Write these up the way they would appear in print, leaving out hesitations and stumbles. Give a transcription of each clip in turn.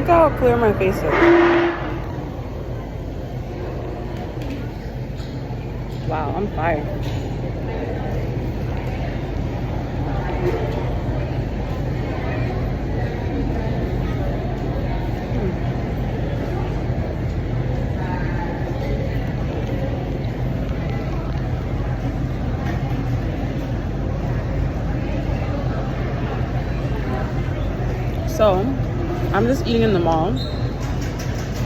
Look how clear my face is. Wow, I'm fine. So, I'm just eating in the mall.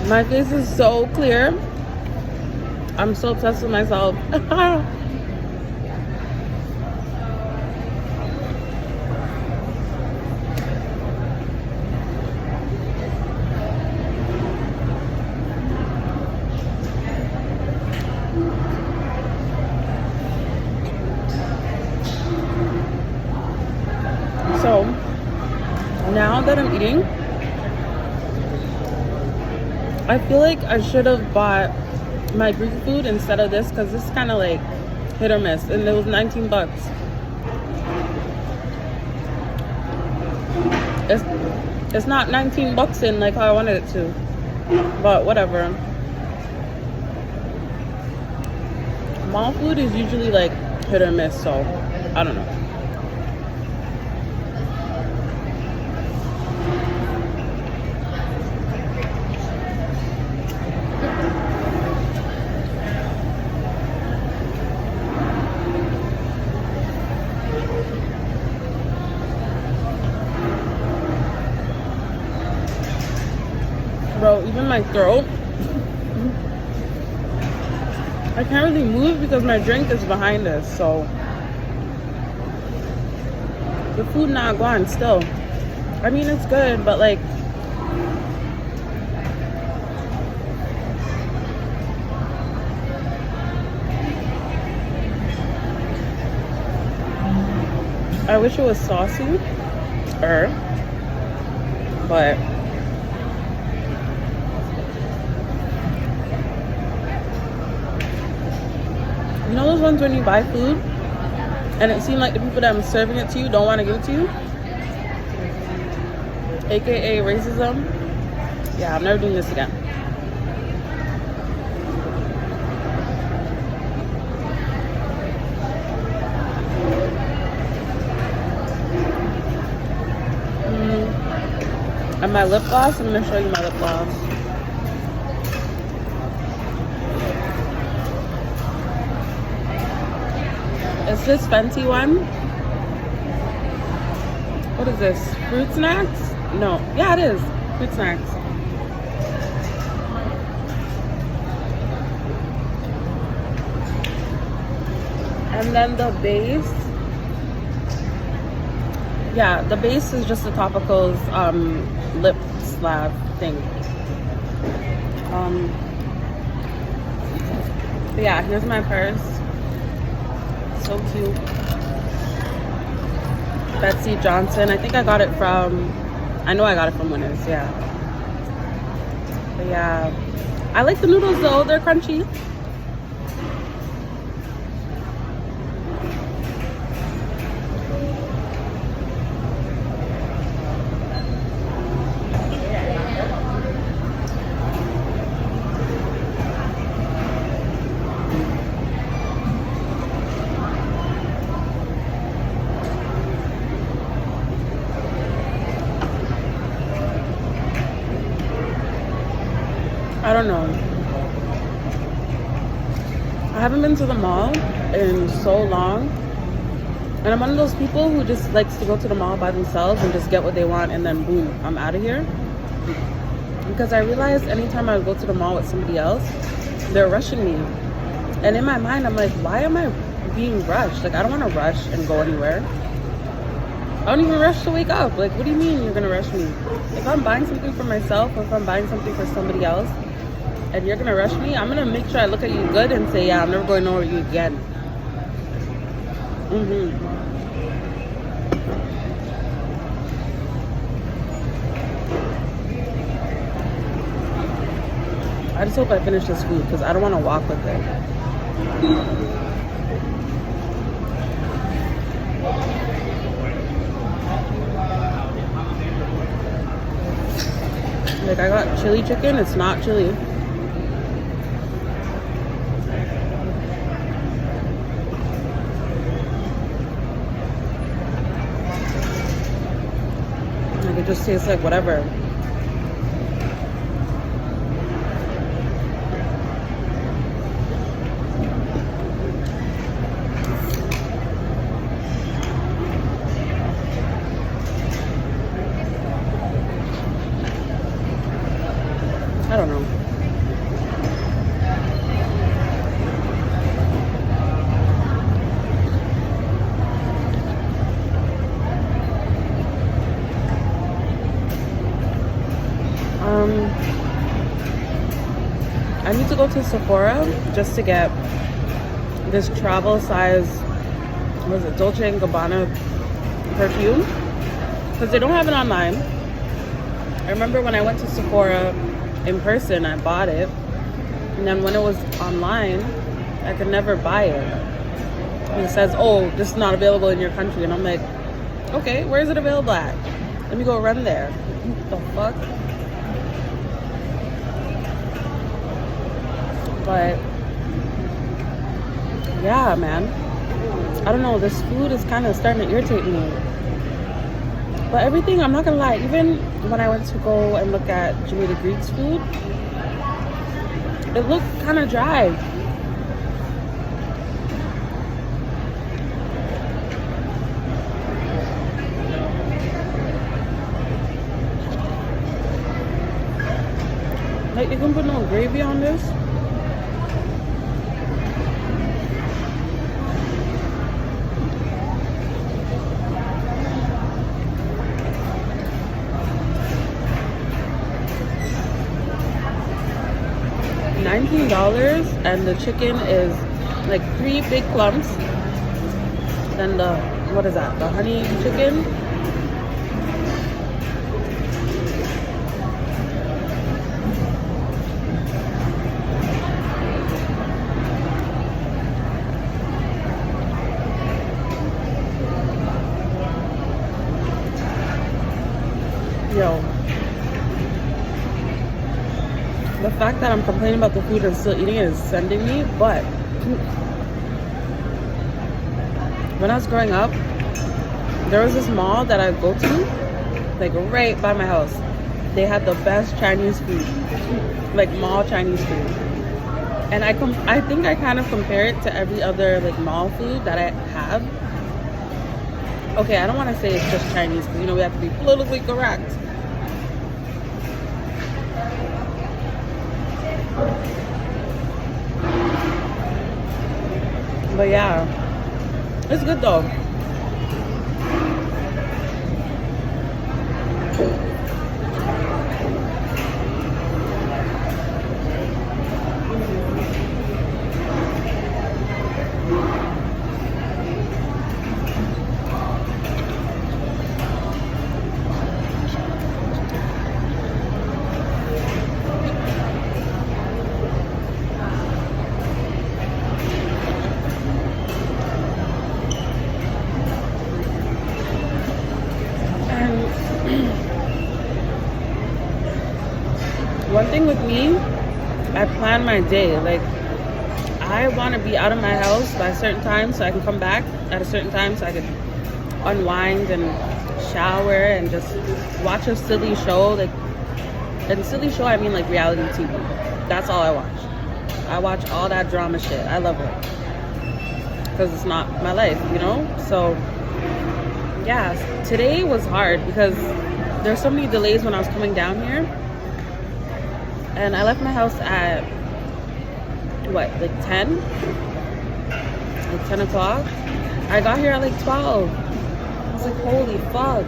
My face is so clear. I'm so obsessed with myself. So, now that I'm eating, I feel like I should have bought my Greek food instead of this, because this is kind of like hit or miss, and it was 19 bucks. It's not 19 bucks in like how I wanted it to, but whatever. Mall food is usually like hit or miss, so I don't know. Bro, even my throat, I can't really move because my drink is behind us, so the food not gone still. I mean, it's good, but like, I wish it was saucy, but you know those ones when you buy food and it seems like the people that are serving it to you don't want to give it to you? AKA racism. Yeah, I'm never doing this again. And my lip gloss, I'm going to show you my lip gloss. It's this Fenty one. What is this? Fruit Snacks? No. Yeah, it is. Fruit Snacks. And then the base. Yeah, the base is just the Topicals lip slab thing. But yeah, here's my purse. So cute. Betsy Johnson. I think I got it from, I know I got it from Winners, yeah. But yeah, I like the noodles though, they're crunchy. I don't know. I haven't been to the mall in so long. And I'm one of those people who just likes to go to the mall by themselves and just get what they want and then boom, I'm out of here. Because I realized anytime I go to the mall with somebody else, they're rushing me. And in my mind, I'm like, why am I being rushed? Like, I don't want to rush and go anywhere. I don't even rush to wake up. Like, what do you mean you're going to rush me? If I'm buying something for myself or if I'm buying something for somebody else, and you're gonna rush me, I'm gonna make sure I look at you good and say, yeah, I'm never going over you again. I just hope I finish this food because I don't want to walk with it. The Like, I got chili chicken. It's not chili. Like, it just tastes like whatever. I don't know. I need to go to Sephora just to get this travel size, what is it, Dolce & Gabbana perfume, because they don't have it online. I remember when I went to Sephora in person, I bought it, and then when it was online, I could never buy it. And it says, oh, this is not available in your country, and I'm like, okay, where is it available at? Let me go run there. What the fuck? But yeah, man, I don't know, this food is kind of starting to irritate me. But everything, I'm not gonna lie, even when I went to go and look at Jimmy the Greek's food, it looked kind of dry. Like, you can put no gravy on this. $19, and the chicken is like 3 big clumps. Then the, what is that, the honey chicken, yo, the fact that I'm complaining about the food and still eating it is sending me. But when I was growing up, there was this mall that I go to, like right by my house. They had the best Chinese food, like mall Chinese food. And I think I kind of compare it to every other like mall food that I have. Okay, I don't want to say it's just Chinese because, you know, we have to be politically correct. But yeah, it's good though. One thing with me, I plan my day. Like, I want to be out of my house by a certain time so I can come back at a certain time so I can unwind and shower and just watch a silly show. Like, and silly show, I mean like reality TV. That's all I watch. I watch all that drama shit. I love it because it's not my life, you know? So yeah, today was hard because there's so many delays when I was coming down here. And I left my house at, what, like 10? Like 10 o'clock? I got here at like 12. I was like, holy fuck.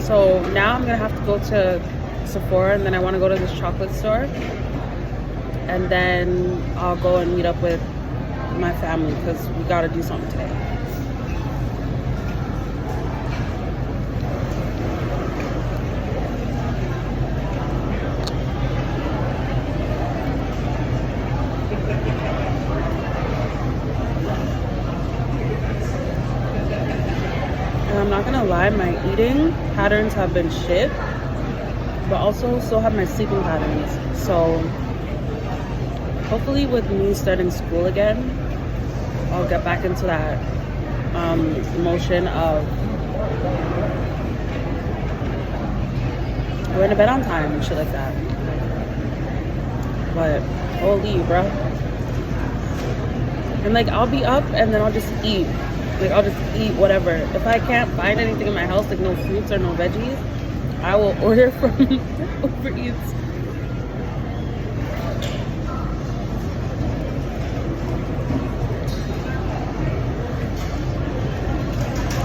So now I'm gonna have to go to Sephora, and then I want to go to this chocolate store. And then I'll go and meet up with my family because we gotta do something today. I'm not gonna lie, my eating patterns have been shit. but also still have my sleeping patterns. So hopefully with me starting school again, I'll get back into that motion of going to bed on time and shit like that. But holy, bro. And like I'll be up and then I'll just eat. Like I'll just eat whatever. If I can't find anything in my house, like no fruits or no veggies, I will order from Uber Eats.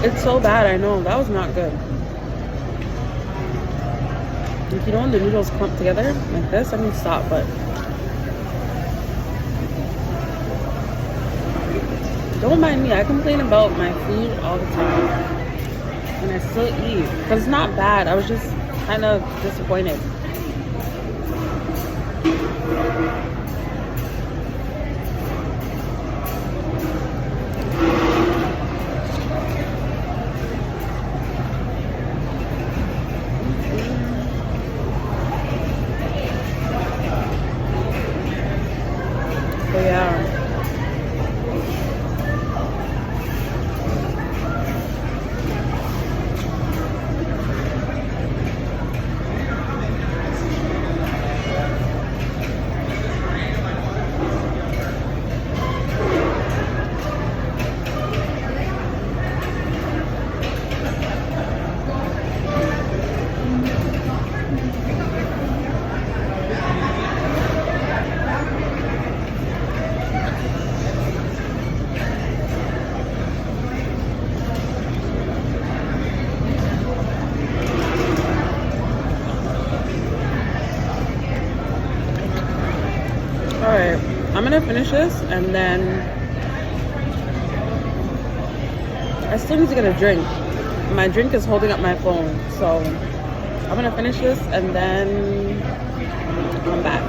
It's so bad, I know. That was not good. Like, you know when the noodles clump together like this? I mean, stop, but don't mind me. I complain about my food all the time. And I still eat. Because it's not bad. I was just kind of disappointed. But yeah. Alright, I'm gonna finish this and then I still need to get a drink. My drink is holding up my phone, so I'm gonna finish this and then come back.